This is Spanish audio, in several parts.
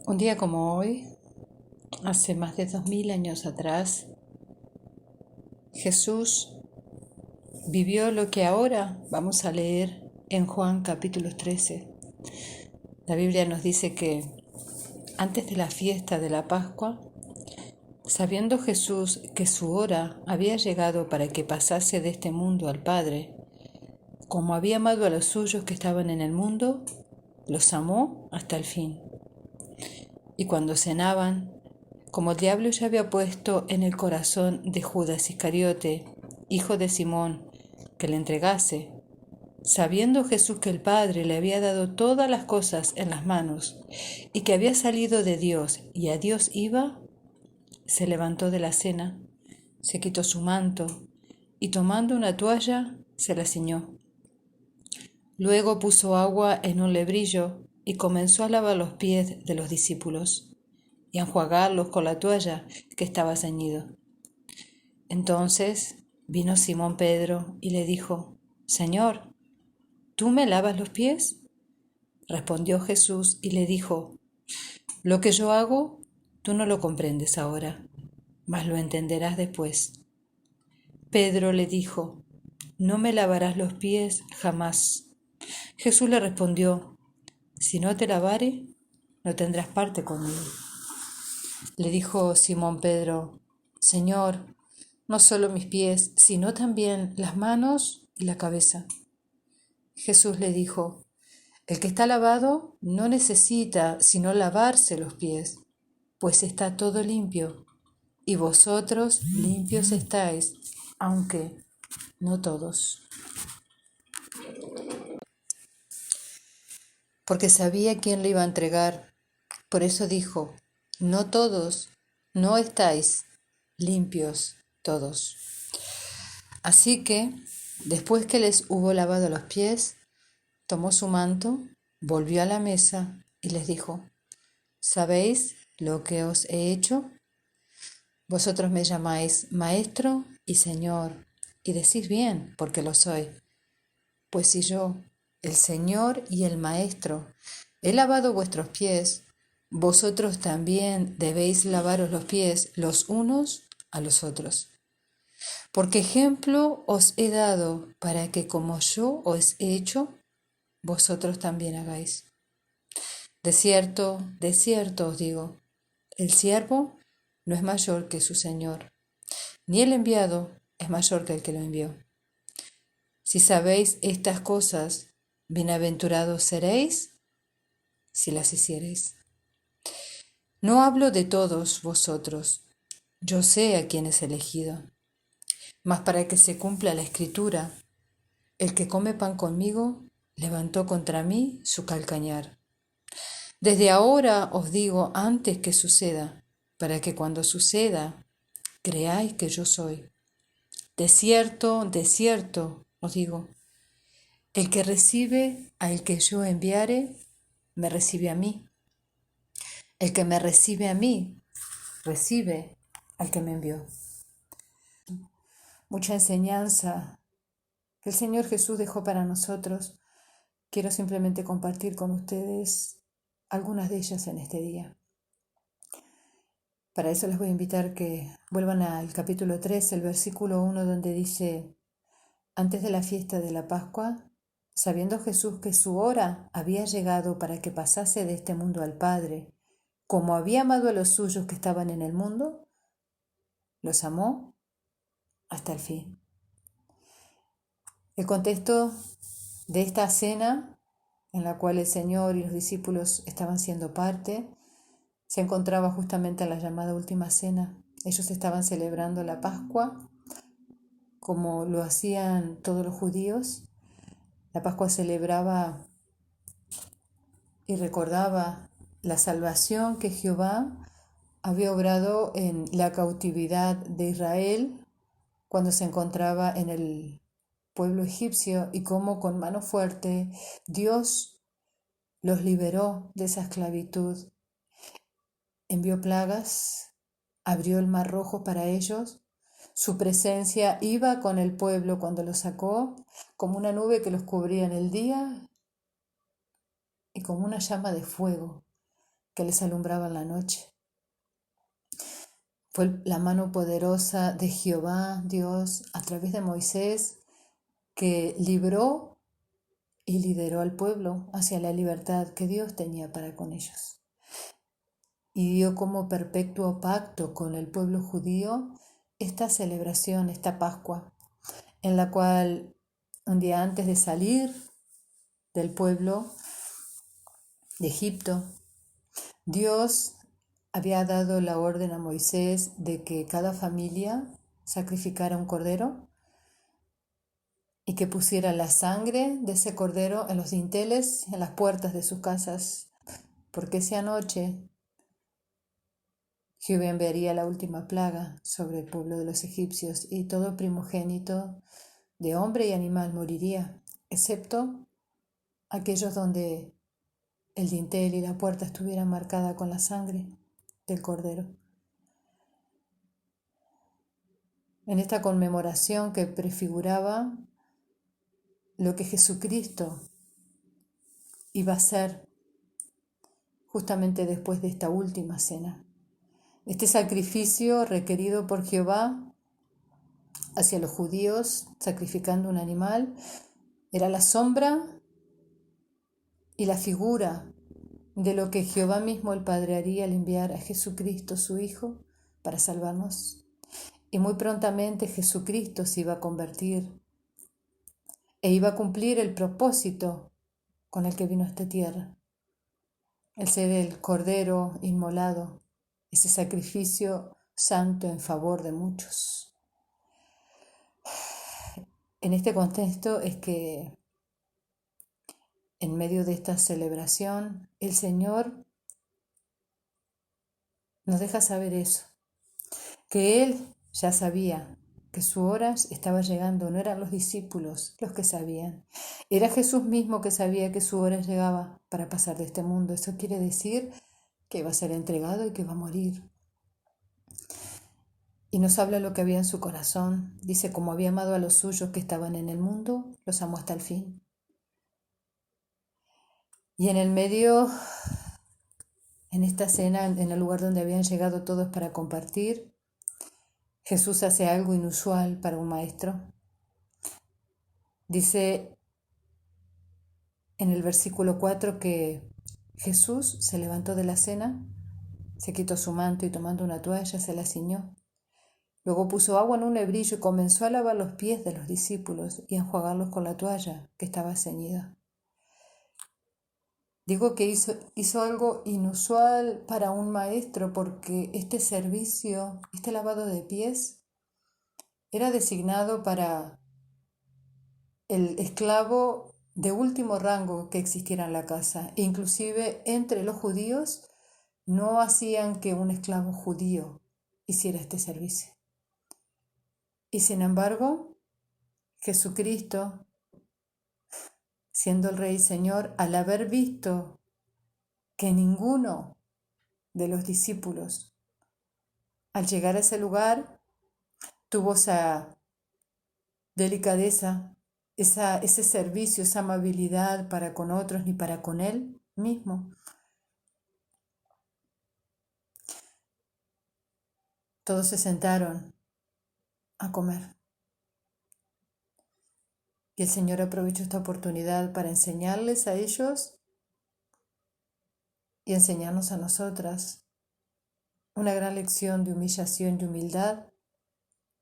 Un día como hoy, hace más de 2000 años atrás, Jesús vivió lo que ahora vamos a leer en Juan capítulo 13. La Biblia nos dice que antes de la fiesta de la Pascua, sabiendo Jesús que su hora había llegado para que pasase de este mundo al Padre, como había amado a los suyos que estaban en el mundo, los amó hasta el fin. Y cuando cenaban, como el diablo ya había puesto en el corazón de Judas Iscariote, hijo de Simón, que le entregase, sabiendo Jesús que el Padre le había dado todas las cosas en las manos y que había salido de Dios y a Dios iba, se levantó de la cena, se quitó su manto y tomando una toalla se la ciñó. Luego puso agua en un lebrillo y comenzó a lavar los pies de los discípulos y a enjuagarlos con la toalla que estaba ceñido. Entonces vino Simón Pedro y le dijo: Señor, ¿tú me lavas los pies? Respondió Jesús y le dijo: Lo que yo hago, tú no lo comprendes ahora, mas lo entenderás después. Pedro le dijo: No me lavarás los pies jamás. Jesús le respondió: Si no te lavare, no tendrás parte conmigo. Le dijo Simón Pedro: Señor, no solo mis pies, sino también las manos y la cabeza. Jesús le dijo: El que está lavado no necesita sino lavarse los pies, pues está todo limpio, y vosotros limpios estáis, aunque no todos. Porque sabía quién le iba a entregar, por eso dijo: No todos, no estáis limpios todos. Así que, después que les hubo lavado los pies, tomó su manto, volvió a la mesa y les dijo: ¿Sabéis lo que os he hecho? Vosotros me llamáis Maestro y Señor, y decís bien, porque lo soy. Pues si yo, el Señor y el Maestro, he lavado vuestros pies, vosotros también debéis lavaros los pies los unos a los otros. Porque ejemplo os he dado para que como yo os he hecho, vosotros también hagáis. De cierto os digo, el siervo no es mayor que su Señor, ni el enviado es mayor que el que lo envió. Si sabéis estas cosas, bienaventurados seréis si las hiciereis. No hablo de todos vosotros, yo sé a quién es elegido, mas para que se cumpla la Escritura, el que come pan conmigo levantó contra mí su calcañar. Desde ahora os digo antes que suceda, para que cuando suceda, creáis que yo soy. De cierto, os digo, el que recibe al que yo enviare, me recibe a mí. El que me recibe a mí, recibe al que me envió. Mucha enseñanza que el Señor Jesús dejó para nosotros. Quiero simplemente compartir con ustedes algunas de ellas en este día. Para eso les voy a invitar que vuelvan al capítulo 3, el versículo 1, donde dice: Antes de la fiesta de la Pascua, sabiendo Jesús que su hora había llegado para que pasase de este mundo al Padre, como había amado a los suyos que estaban en el mundo, los amó hasta el fin. El contexto de esta cena, en la cual el Señor y los discípulos estaban siendo parte, se encontraba justamente en la llamada Última Cena. Ellos estaban celebrando la Pascua, como lo hacían todos los judíos. La Pascua celebraba y recordaba la salvación que Jehová había obrado en la cautividad de Israel cuando se encontraba en el pueblo egipcio, y cómo con mano fuerte Dios los liberó de esa esclavitud. Envió plagas, abrió el mar rojo para ellos. Su presencia iba con el pueblo cuando los sacó, como una nube que los cubría en el día y como una llama de fuego que les alumbraba en la noche. Fue la mano poderosa de Jehová, Dios, a través de Moisés, que libró y lideró al pueblo hacia la libertad que Dios tenía para con ellos. Y dio como perpetuo pacto con el pueblo judío esta celebración, esta Pascua, en la cual un día antes de salir del pueblo de Egipto, Dios había dado la orden a Moisés de que cada familia sacrificara un cordero y que pusiera la sangre de ese cordero en los dinteles, en las puertas de sus casas, porque esa noche Jehová enviaría la última plaga sobre el pueblo de los egipcios y todo primogénito de hombre y animal moriría, excepto aquellos donde el dintel y la puerta estuvieran marcada con la sangre del cordero. En esta conmemoración que prefiguraba lo que Jesucristo iba a hacer justamente después de esta última cena. Este sacrificio requerido por Jehová hacia los judíos, sacrificando un animal, era la sombra y la figura de lo que Jehová mismo el Padre haría al enviar a Jesucristo, su Hijo, para salvarnos. Y muy prontamente Jesucristo se iba a convertir e iba a cumplir el propósito con el que vino a esta tierra, el ser el Cordero inmolado, ese sacrificio santo en favor de muchos. En este contexto es que en medio de esta celebración el Señor nos deja saber eso, que Él ya sabía que su hora estaba llegando, no eran los discípulos los que sabían, era Jesús mismo que sabía que su hora llegaba para pasar de este mundo. Eso quiere decir que iba a ser entregado y que va a morir. Y nos habla lo que había en su corazón. Dice, como había amado a los suyos que estaban en el mundo, los amó hasta el fin. Y en el medio, en esta cena, en el lugar donde habían llegado todos para compartir, Jesús hace algo inusual para un maestro. Dice en el versículo 4 que Jesús se levantó de la cena, se quitó su manto y tomando una toalla se la ciñó. Luego puso agua en un hebrillo y comenzó a lavar los pies de los discípulos y a enjuagarlos con la toalla que estaba ceñida. Digo que hizo algo inusual para un maestro porque este servicio, este lavado de pies, era designado para el esclavo de último rango que existiera en la casa. Inclusive entre los judíos no hacían que un esclavo judío hiciera este servicio. Y sin embargo, Jesucristo, siendo el Rey y Señor, al haber visto que ninguno de los discípulos, al llegar a ese lugar, tuvo esa delicadeza, ese servicio, esa amabilidad para con otros ni para con él mismo. Todos se sentaron a comer. Y el Señor aprovechó esta oportunidad para enseñarles a ellos y enseñarnos a nosotras una gran lección de humillación y humildad,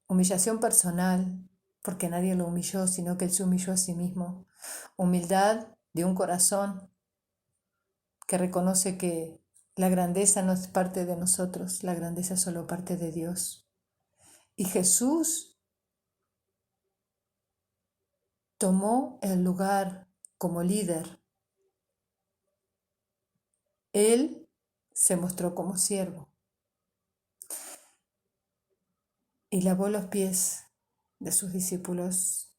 humillación personal, porque nadie lo humilló, sino que Él se humilló a sí mismo, humildad de un corazón que reconoce que la grandeza no es parte de nosotros, la grandeza es solo parte de Dios. Y Jesús tomó el lugar como líder. Él se mostró como siervo y lavó los pies de sus discípulos.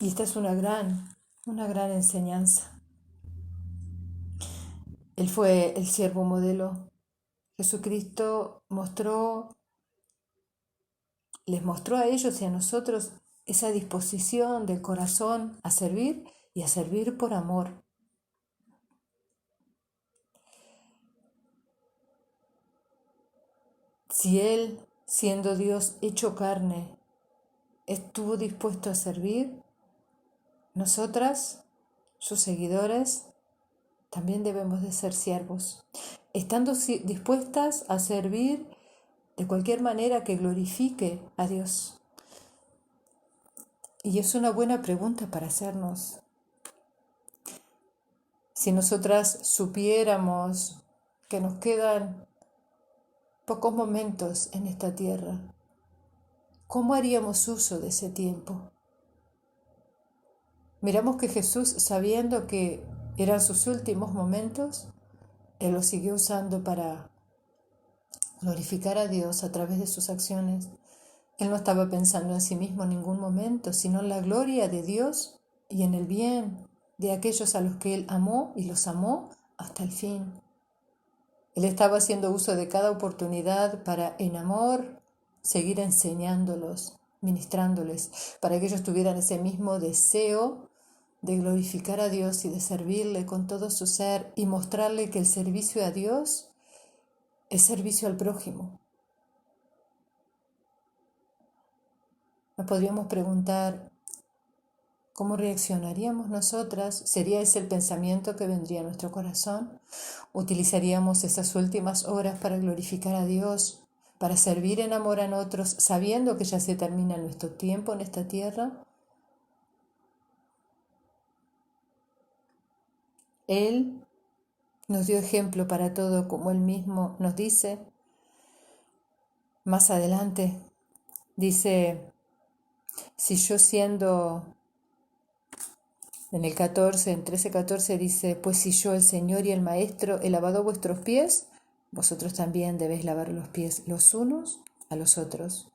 Y esta es una gran enseñanza. Él fue el siervo modelo. Jesucristo les mostró a ellos y a nosotros esa disposición del corazón a servir y a servir por amor. Si Él, siendo Dios hecho carne, estuvo dispuesto a servir, nosotras, sus seguidores, también debemos de ser siervos, estando dispuestas a servir de cualquier manera que glorifique a Dios. Y es una buena pregunta para hacernos. Si nosotras supiéramos que nos quedan pocos momentos en esta tierra, ¿cómo haríamos uso de ese tiempo? Miramos que Jesús, sabiendo que eran sus últimos momentos, Él los siguió usando para glorificar a Dios a través de sus acciones. Él no estaba pensando en sí mismo en ningún momento, sino en la gloria de Dios y en el bien de aquellos a los que Él amó y los amó hasta el fin. Él estaba haciendo uso de cada oportunidad para, en amor, seguir enseñándolos, ministrándoles, para que ellos tuvieran ese mismo deseo de glorificar a Dios y de servirle con todo su ser y mostrarle que el servicio a Dios es servicio al prójimo. Nos podríamos preguntar, ¿cómo reaccionaríamos nosotras? ¿Sería ese el pensamiento que vendría a nuestro corazón? ¿Utilizaríamos esas últimas horas para glorificar a Dios, para servir en amor a otros, sabiendo que ya se termina nuestro tiempo en esta tierra? Él nos dio ejemplo para todo, como Él mismo nos dice. Más adelante dice, si yo siendo, en el 14, en 13:14 dice, pues si yo, el Señor y el Maestro, he lavado vuestros pies, vosotros también debéis lavar los pies los unos a los otros.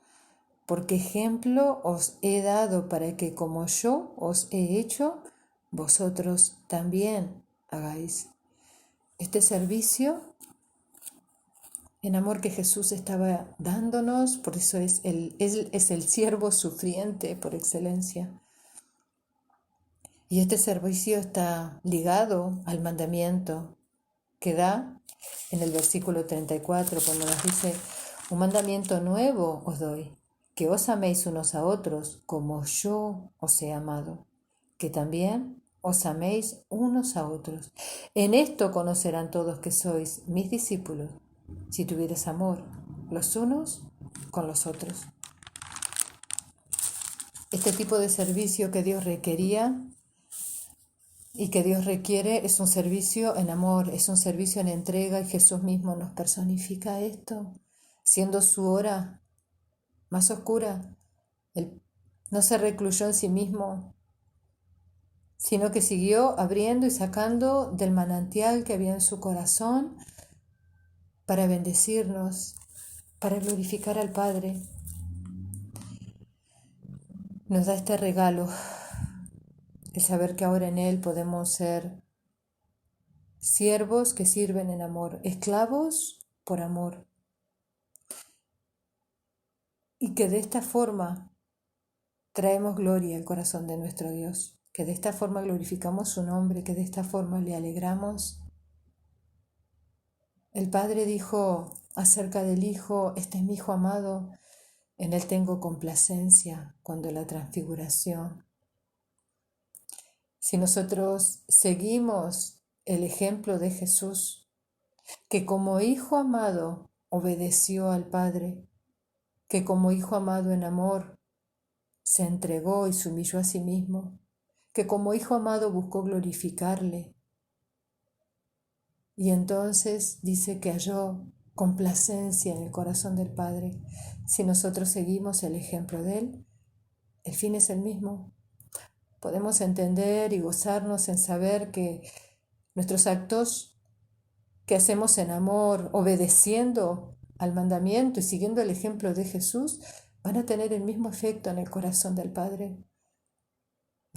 Porque ejemplo os he dado para que como yo os he hecho, vosotros también hagáis. Este servicio en amor que Jesús estaba dándonos, por eso Él es el siervo sufriente por excelencia. Y este servicio está ligado al mandamiento que da en el versículo 34, cuando nos dice, un mandamiento nuevo os doy, que os améis unos a otros como yo os he amado, que también os améis unos a otros. En esto conocerán todos que sois mis discípulos, si tuvieres amor los unos con los otros. Este tipo de servicio que Dios requería y que Dios requiere es un servicio en amor, es un servicio en entrega, y Jesús mismo nos personifica esto, siendo su hora más oscura. Él no se recluyó en sí mismo, sino que siguió abriendo y sacando del manantial que había en su corazón para bendecirnos, para glorificar al Padre. Nos da este regalo, el saber que ahora en Él podemos ser siervos que sirven en amor, esclavos por amor. Y que de esta forma traemos gloria al corazón de nuestro Dios, que de esta forma glorificamos su nombre, que de esta forma le alegramos. El Padre dijo acerca del Hijo, este es mi Hijo amado, en Él tengo complacencia, cuando la transfiguración. Si nosotros seguimos el ejemplo de Jesús, que como Hijo amado obedeció al Padre, que como Hijo amado en amor se entregó y se humilló a sí mismo, que como Hijo amado buscó glorificarle, y entonces dice que halló complacencia en el corazón del Padre. Si nosotros seguimos el ejemplo de Él, el fin es el mismo. Podemos entender y gozarnos en saber que nuestros actos que hacemos en amor, obedeciendo al mandamiento y siguiendo el ejemplo de Jesús, van a tener el mismo efecto en el corazón del Padre.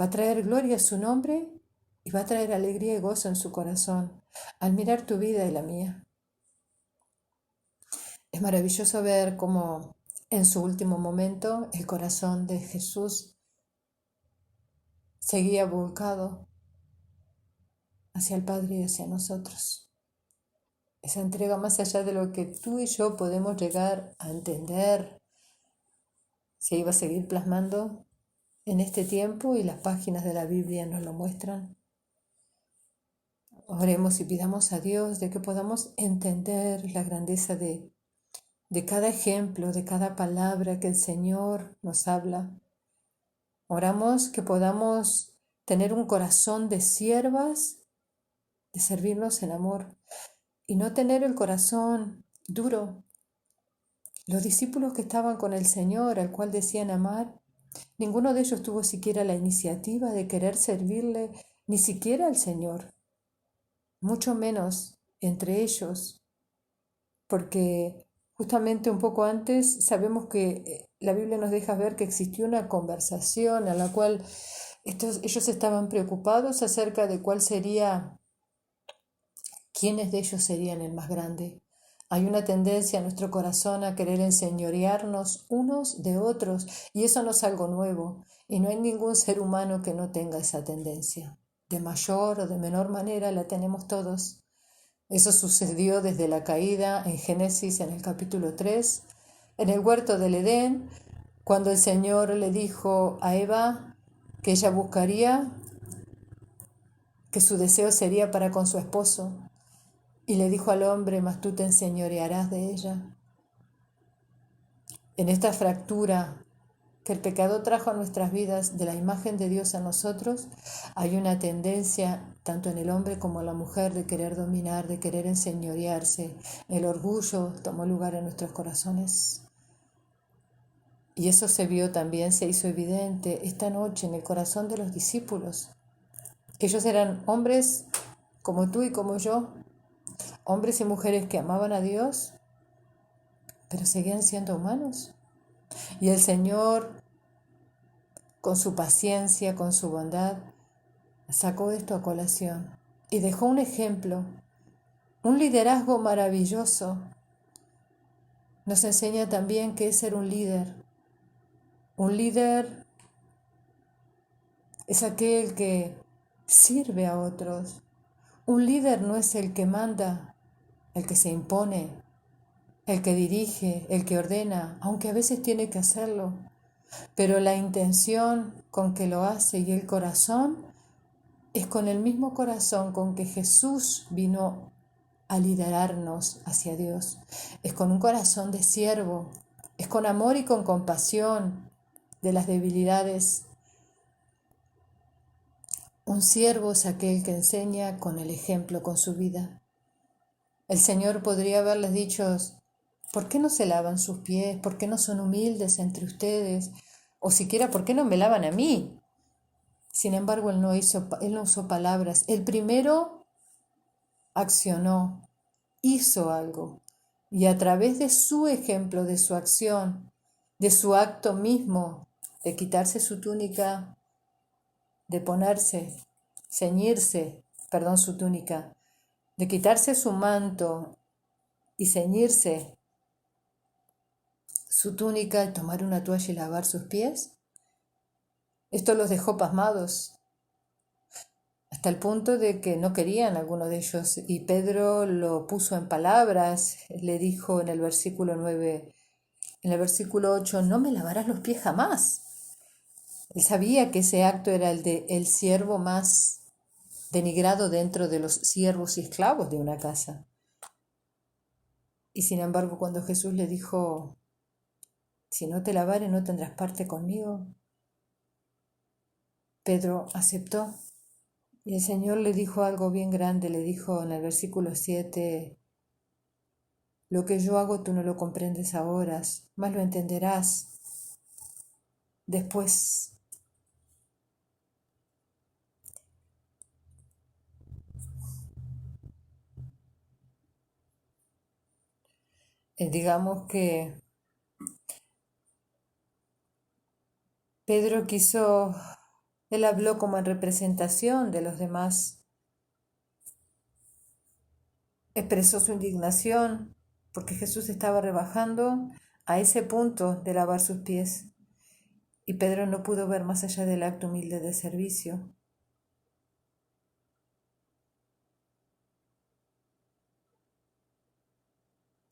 Va a traer gloria a su nombre y va a traer alegría y gozo en su corazón al mirar tu vida y la mía. Es maravilloso ver cómo en su último momento el corazón de Jesús seguía volcado hacia el Padre y hacia nosotros. esa entrega más allá de lo que tú y yo podemos llegar a entender, se iba a seguir plasmando en este tiempo y las páginas de la Biblia nos lo muestran. Oremos y pidamos a Dios de que podamos entender la grandeza de cada ejemplo, de cada palabra que el Señor nos habla. Oramos que podamos tener un corazón de siervas, de servirnos en amor y no tener el corazón duro. Los discípulos que estaban con el Señor, al cual decían amar, ninguno de ellos tuvo siquiera la iniciativa de querer servirle, ni siquiera al Señor, mucho menos entre ellos, porque justamente un poco antes sabemos que la Biblia nos deja ver que existió una conversación en la cual ellos estaban preocupados acerca de quiénes de ellos serían el más grande. Hay una tendencia en nuestro corazón a querer enseñorearnos unos de otros, y eso no es algo nuevo, y no hay ningún ser humano que no tenga esa tendencia. De mayor o de menor manera la tenemos todos. Eso sucedió desde la caída en Génesis en el capítulo 3, en el huerto del Edén, cuando el Señor le dijo a Eva que ella buscaría, que su deseo sería para con su esposo, y le dijo al hombre, mas tú te enseñorearás de ella. En esta fractura que el pecado trajo a nuestras vidas de la imagen de Dios a nosotros, hay una tendencia tanto en el hombre como en la mujer de querer dominar, de querer enseñorearse. El orgullo tomó lugar en nuestros corazones. Y eso se vio también, se hizo evidente esta noche en el corazón de los discípulos. Ellos eran hombres como tú y como yo, hombres y mujeres que amaban a Dios, pero seguían siendo humanos. Y el Señor, con su paciencia, con su bondad, sacó esto a colación y dejó un ejemplo, un liderazgo maravilloso. Nos enseña también qué es ser un líder. Un líder es aquel que sirve a otros. Un líder no es el que manda, el que se impone, el que dirige, el que ordena, aunque a veces tiene que hacerlo. Pero la intención con que lo hace y el corazón es con el mismo corazón con que Jesús vino a liderarnos hacia Dios. Es con un corazón de siervo, es con amor y con compasión de las debilidades. Un siervo es aquel que enseña con el ejemplo, con su vida. El Señor podría haberles dicho, ¿por qué no se lavan sus pies? ¿Por qué no son humildes entre ustedes? O siquiera, ¿por qué no me lavan a mí? Sin embargo, él no usó palabras. Él primero accionó, hizo algo. Y a través de su ejemplo, de su acción, de su acto mismo, de quitarse su túnica, de su túnica, de quitarse su manto y ceñirse su túnica y tomar una toalla y lavar sus pies, esto los dejó pasmados, hasta el punto de que no querían alguno de ellos. Y Pedro lo puso en palabras, le dijo en el versículo 9, en el versículo 8, no me lavarás los pies jamás. Él sabía que ese acto era el de el siervo más denigrado dentro de los siervos y esclavos de una casa. Y sin embargo, cuando Jesús le dijo, si no te lavare no tendrás parte conmigo, Pedro aceptó. Y el Señor le dijo algo bien grande, le dijo en el versículo 7, lo que yo hago tú no lo comprendes ahora, mas lo entenderás después. Digamos que Pedro él habló como en representación de los demás, expresó su indignación porque Jesús estaba rebajando a ese punto de lavar sus pies y Pedro no pudo ver más allá del acto humilde de servicio.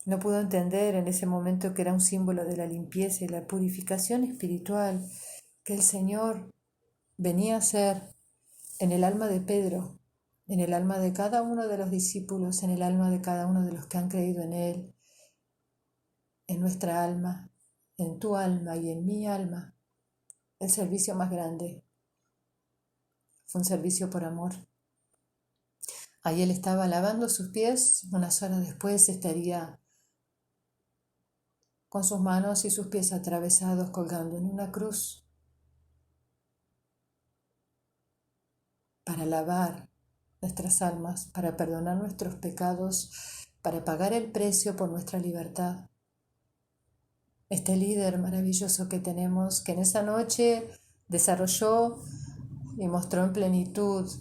No pudo entender en ese momento que era un símbolo de la limpieza y la purificación espiritual que el Señor venía a hacer en el alma de Pedro, en el alma de cada uno de los discípulos, en el alma de cada uno de los que han creído en Él, en nuestra alma, en tu alma y en mi alma. El servicio más grande fue un servicio por amor. Ahí Él estaba lavando sus pies, unas horas después estaría con sus manos y sus pies atravesados colgando en una cruz para lavar nuestras almas, para perdonar nuestros pecados, para pagar el precio por nuestra libertad. Este líder maravilloso que tenemos, que en esa noche desarrolló y mostró en plenitud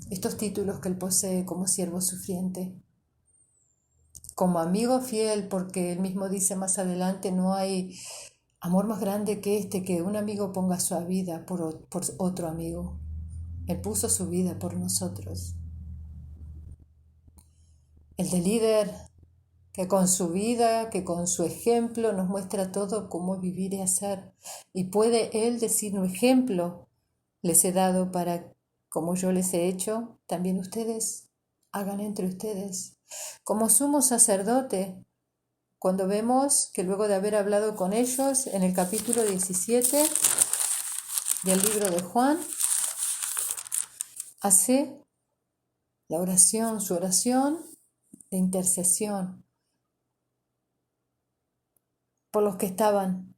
estos títulos que él posee como siervo sufriente, como amigo fiel, porque él mismo dice más adelante, no hay amor más grande que este, que un amigo ponga su vida por otro amigo. Él puso su vida por nosotros. El de líder que con su vida, que con su ejemplo nos muestra todo cómo vivir y hacer. Y puede él decir, un ejemplo les he dado para, como yo les he hecho, también ustedes hagan entre ustedes. Como sumo sacerdote, cuando vemos que luego de haber hablado con ellos en el capítulo 17 del libro de Juan, hace la oración, su oración de intercesión por los que estaban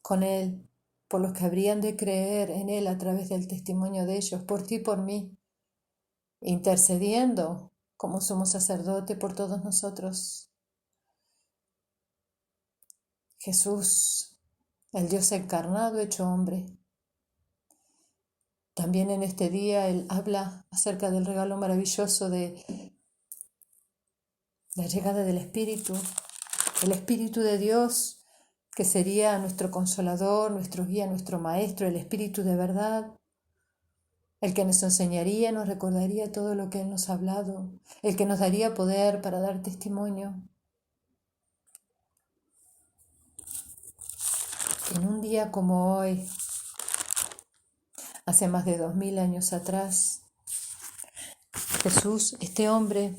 con Él, por los que habrían de creer en Él a través del testimonio de ellos, por ti y por mí, intercediendo como somos sacerdote por todos nosotros. Jesús, el Dios encarnado hecho hombre. También en este día Él habla acerca del regalo maravilloso de la llegada del Espíritu, el Espíritu de Dios, que sería nuestro consolador, nuestro guía, nuestro maestro, el Espíritu de verdad, el que nos enseñaría, nos recordaría todo lo que Él nos ha hablado, el que nos daría poder para dar testimonio. En un día como hoy, hace más de 2000 años atrás, Jesús, este hombre,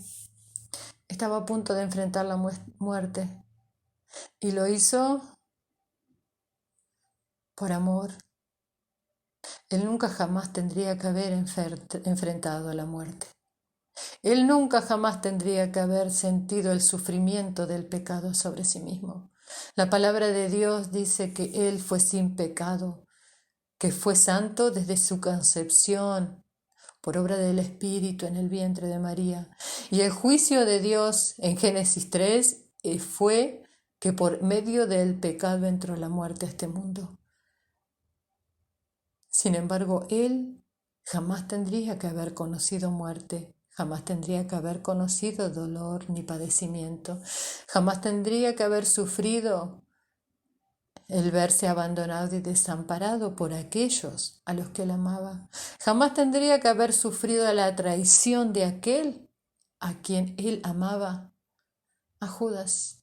estaba a punto de enfrentar la muerte y lo hizo por amor. Él nunca jamás tendría que haber enfrentado a la muerte. Él nunca jamás tendría que haber sentido el sufrimiento del pecado sobre sí mismo. La palabra de Dios dice que Él fue sin pecado, que fue santo desde su concepción, por obra del Espíritu en el vientre de María. Y el juicio de Dios en Génesis 3 fue que por medio del pecado entró la muerte a este mundo. Sin embargo, Él jamás tendría que haber conocido muerte, jamás tendría que haber conocido dolor ni padecimiento, jamás tendría que haber sufrido el verse abandonado y desamparado por aquellos a los que Él amaba. Jamás tendría que haber sufrido la traición de aquel a quien Él amaba, a Judas.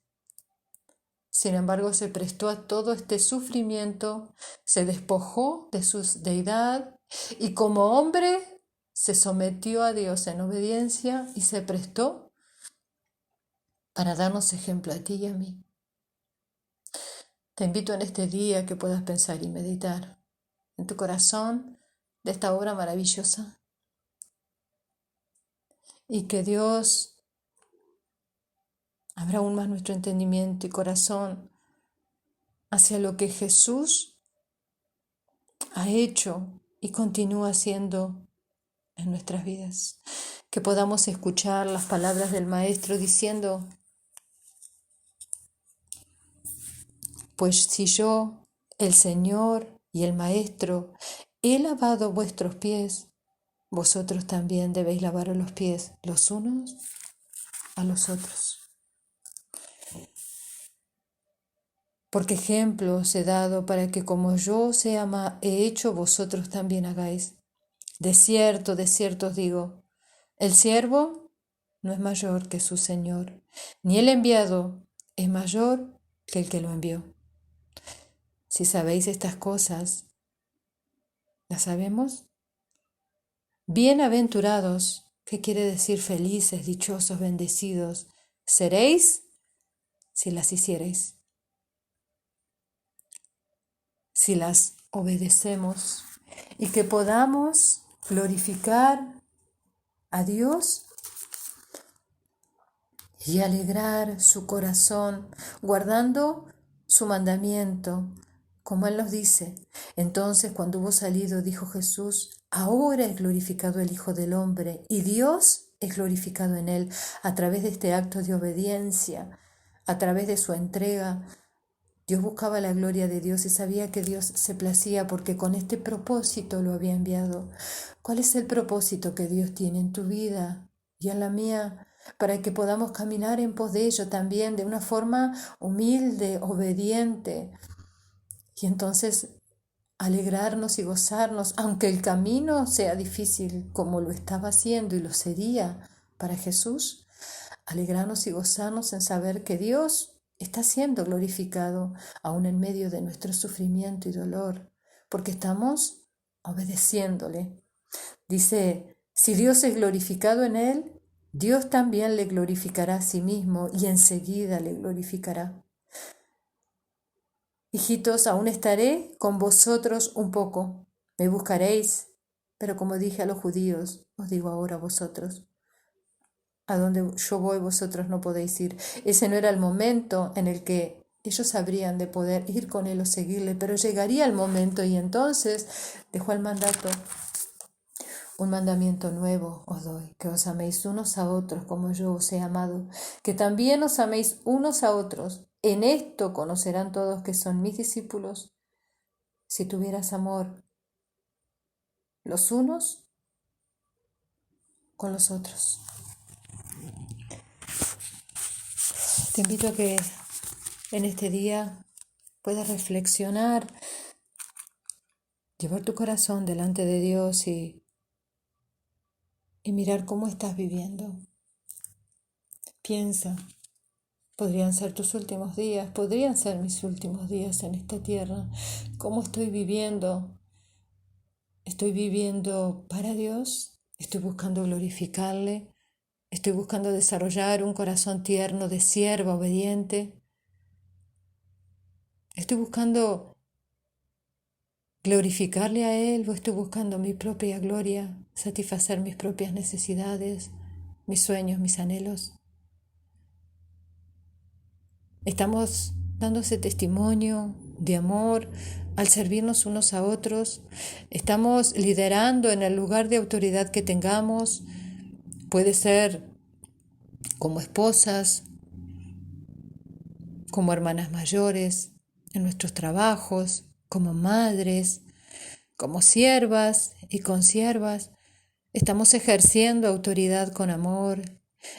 Sin embargo, se prestó a todo este sufrimiento, se despojó de su deidad y como hombre se sometió a Dios en obediencia y se prestó para darnos ejemplo a ti y a mí. Te invito en este día que puedas pensar y meditar en tu corazón de esta obra maravillosa y que Dios abra aún más nuestro entendimiento y corazón hacia lo que Jesús ha hecho y continúa haciendo en nuestras vidas. Que podamos escuchar las palabras del Maestro diciendo, pues si yo, el Señor y el Maestro, he lavado vuestros pies, vosotros también debéis lavaros los pies los unos a los otros. Porque ejemplo os he dado para que como yo os he hecho, vosotros también hagáis. De cierto os digo, el siervo no es mayor que su Señor, ni el enviado es mayor que el que lo envió. Si sabéis estas cosas, ¿las sabemos? Bienaventurados, ¿qué quiere decir felices, dichosos, bendecidos? Seréis si las hiciereis, si las obedecemos, y que podamos glorificar a Dios y alegrar su corazón, guardando su mandamiento, como Él nos dice. Entonces, cuando hubo salido, dijo Jesús: ahora es glorificado el Hijo del Hombre, y Dios es glorificado en Él, a través de este acto de obediencia, a través de su entrega. Dios buscaba la gloria de Dios y sabía que Dios se placía porque con este propósito lo había enviado. ¿Cuál es el propósito que Dios tiene en tu vida y en la mía? Para que podamos caminar en pos de ello también de una forma humilde, obediente, y entonces alegrarnos y gozarnos, aunque el camino sea difícil como lo estaba haciendo y lo sería para Jesús. Alegrarnos y gozarnos en saber que Dios está siendo glorificado aún en medio de nuestro sufrimiento y dolor, porque estamos obedeciéndole. Dice, si Dios es glorificado en él, Dios también le glorificará a sí mismo y enseguida le glorificará. Hijitos, aún estaré con vosotros un poco. Me buscaréis, pero como dije a los judíos, os digo ahora a vosotros. A donde yo voy vosotros no podéis ir. Ese no era el momento en el que ellos habrían de poder ir con él o seguirle, pero llegaría el momento y entonces dejó el mandato. Un mandamiento nuevo os doy, que os améis unos a otros como yo os he amado, que también os améis unos a otros. En esto conocerán todos que son mis discípulos, si tuvieras amor los unos con los otros. Te invito a que en este día puedas reflexionar, llevar tu corazón delante de Dios y mirar cómo estás viviendo. Piensa, podrían ser tus últimos días, podrían ser mis últimos días en esta tierra. ¿Cómo estoy viviendo? ¿Estoy viviendo para Dios? ¿Estoy buscando glorificarle? ¿Estoy buscando desarrollar un corazón tierno de sierva obediente? ¿Estoy buscando glorificarle a Él o estoy buscando mi propia gloria, satisfacer mis propias necesidades, mis sueños, mis anhelos? Estamos dando ese testimonio de amor al servirnos unos a otros. Estamos liderando en el lugar de autoridad que tengamos. Puede ser como esposas, como hermanas mayores, en nuestros trabajos, como madres, como siervas y consiervas. Estamos ejerciendo autoridad con amor.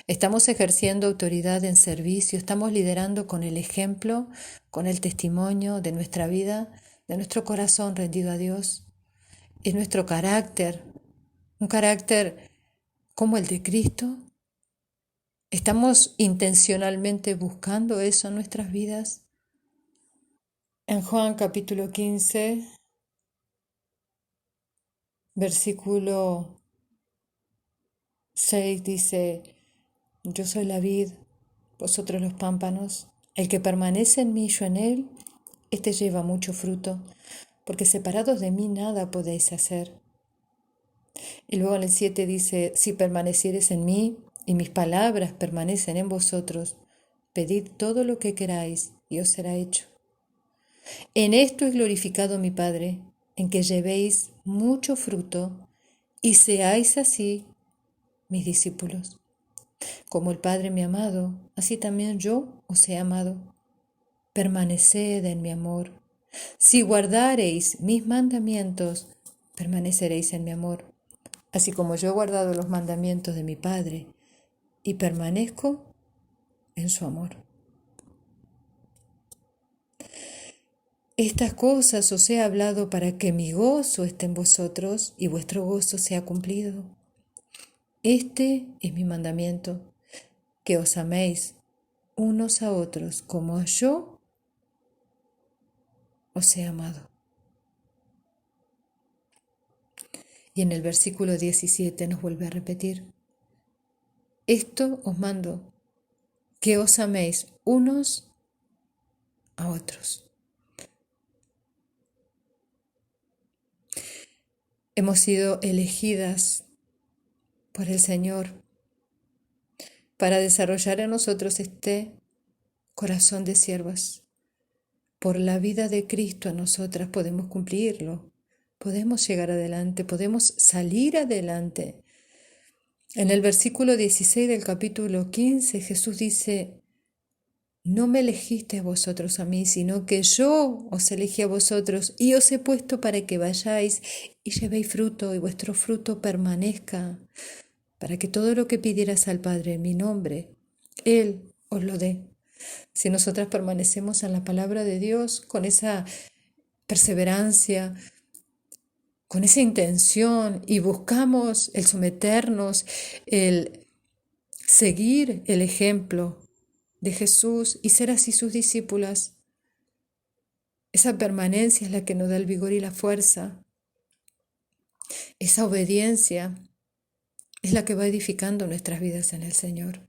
Estamos ejerciendo autoridad en servicio, estamos liderando con el ejemplo, con el testimonio de nuestra vida, de nuestro corazón rendido a Dios. Es nuestro carácter, un carácter como el de Cristo. ¿Estamos intencionalmente buscando eso en nuestras vidas? En Juan capítulo 15, versículo 6 dice: yo soy la vid, vosotros los pámpanos. El que permanece en mí y yo en él, este lleva mucho fruto, porque separados de mí nada podéis hacer. Y luego en el 7 dice: si permanecieres en mí y mis palabras permanecen en vosotros, pedid todo lo que queráis y os será hecho. En esto es glorificado mi Padre, en que llevéis mucho fruto y seáis así mis discípulos. Como el Padre me ha amado, así también yo os he amado. Permaneced en mi amor. Si guardareis mis mandamientos, permaneceréis en mi amor, así como yo he guardado los mandamientos de mi Padre y permanezco en su amor. Estas cosas os he hablado para que mi gozo esté en vosotros y vuestro gozo sea cumplido. Este es mi mandamiento, que os améis unos a otros como yo os he amado. Y en el versículo 17 nos vuelve a repetir, esto os mando, que os améis unos a otros. Hemos sido elegidas por el Señor para desarrollar en nosotros este corazón de siervas. Por la vida de Cristo a nosotras podemos cumplirlo, podemos llegar adelante, podemos salir adelante. En el versículo 16 del capítulo 15 Jesús dice, no me elegisteis vosotros a mí, sino que yo os elegí a vosotros y os he puesto para que vayáis y llevéis fruto y vuestro fruto permanezca, para que todo lo que pidieras al Padre en mi nombre, Él os lo dé. Si nosotras permanecemos en la palabra de Dios con esa perseverancia, con esa intención y buscamos el someternos, el seguir el ejemplo de Jesús y ser así sus discípulas, esa permanencia es la que nos da el vigor y la fuerza. Esa obediencia es la que va edificando nuestras vidas en el Señor.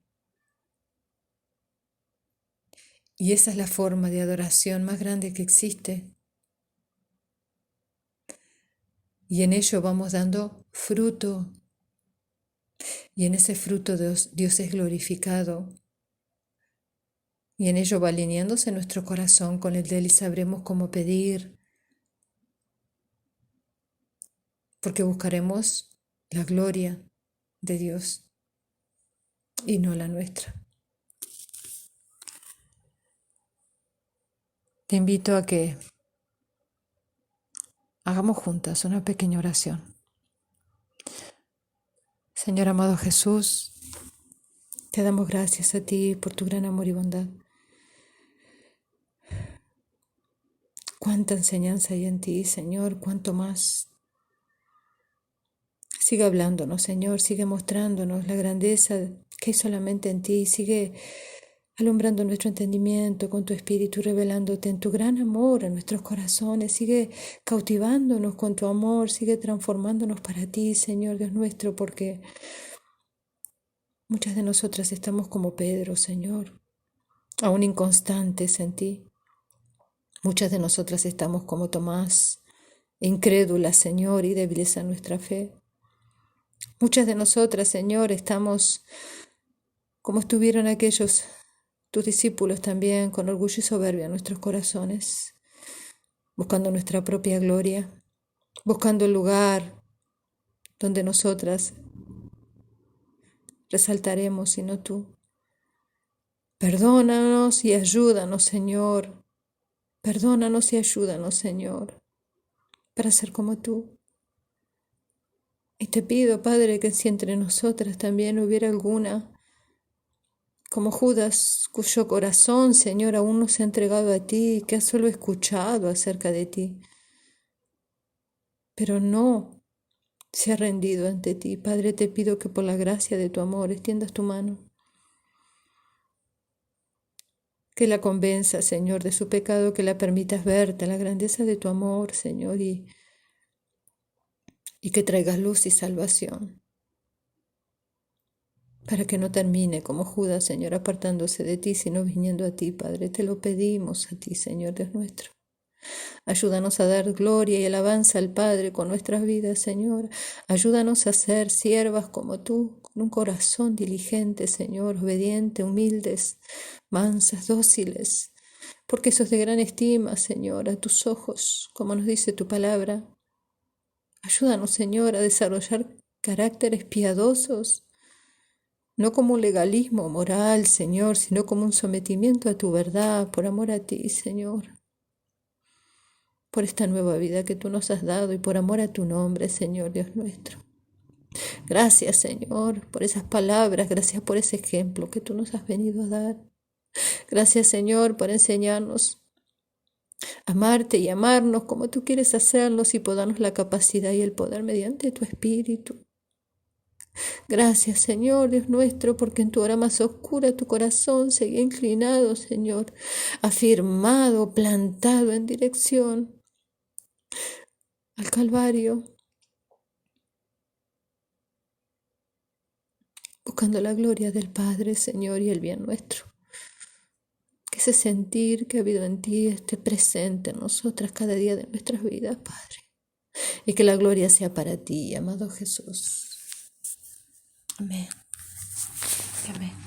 Y esa es la forma de adoración más grande que existe. Y en ello vamos dando fruto. Y en ese fruto Dios es glorificado. Y en ello va alineándose nuestro corazón con el de Él y sabremos cómo pedir. Porque buscaremos la gloria de Dios y no la nuestra. Te invito a que hagamos juntas una pequeña oración. Señor amado Jesús, te damos gracias a ti por tu gran amor y bondad. Cuánta enseñanza hay en ti, Señor, cuánto más. Sigue hablándonos, Señor, sigue mostrándonos la grandeza que hay solamente en ti, sigue alumbrando nuestro entendimiento con tu espíritu, revelándote en tu gran amor en nuestros corazones, sigue cautivándonos con tu amor, sigue transformándonos para ti, Señor Dios nuestro, porque muchas de nosotras estamos como Pedro, Señor, aún inconstantes en ti. Muchas de nosotras estamos como Tomás, incrédulas, Señor, y débiles en nuestra fe. Muchas de nosotras, Señor, estamos como estuvieron aquellos tus discípulos también, con orgullo y soberbia en nuestros corazones, buscando nuestra propia gloria, buscando el lugar donde nosotras resaltaremos, sino tú. Perdónanos y ayúdanos, Señor. Perdónanos y ayúdanos, Señor, para ser como tú. Y te pido, Padre, que si entre nosotras también hubiera alguna, como Judas, cuyo corazón, Señor, aún no se ha entregado a ti, que ha solo escuchado acerca de ti, pero no se ha rendido ante ti. Padre, te pido que por la gracia de tu amor extiendas tu mano, que la convenza, Señor, de su pecado, que la permitas verte la grandeza de tu amor, Señor, y que traigas luz y salvación, para que no termine como Judas, Señor, apartándose de ti, sino viniendo a ti, Padre. Te lo pedimos a ti, Señor Dios nuestro. Ayúdanos a dar gloria y alabanza al Padre con nuestras vidas, Señor. Ayúdanos a ser siervas como tú, con un corazón diligente, Señor, obediente, humildes, mansas, dóciles, porque sos de gran estima, Señor, a tus ojos, como nos dice tu palabra. Ayúdanos, Señor, a desarrollar caracteres piadosos, no como un legalismo moral, Señor, sino como un sometimiento a tu verdad, por amor a ti, Señor, por esta nueva vida que tú nos has dado y por amor a tu nombre, Señor Dios nuestro. Gracias, Señor, por esas palabras, gracias por ese ejemplo que tú nos has venido a dar. Gracias, Señor, por enseñarnos a amarte y amarnos como tú quieres hacernos y por darnos la capacidad y el poder mediante tu Espíritu. Gracias, Señor, Dios nuestro, porque en tu hora más oscura tu corazón seguía inclinado, Señor, afirmado, plantado en dirección al Calvario, buscando la gloria del Padre, Señor, y el bien nuestro. Que ese sentir que ha habido en ti esté presente en nosotras cada día de nuestras vidas, Padre. Y que la gloria sea para ti, amado Jesús. Amén. Amén.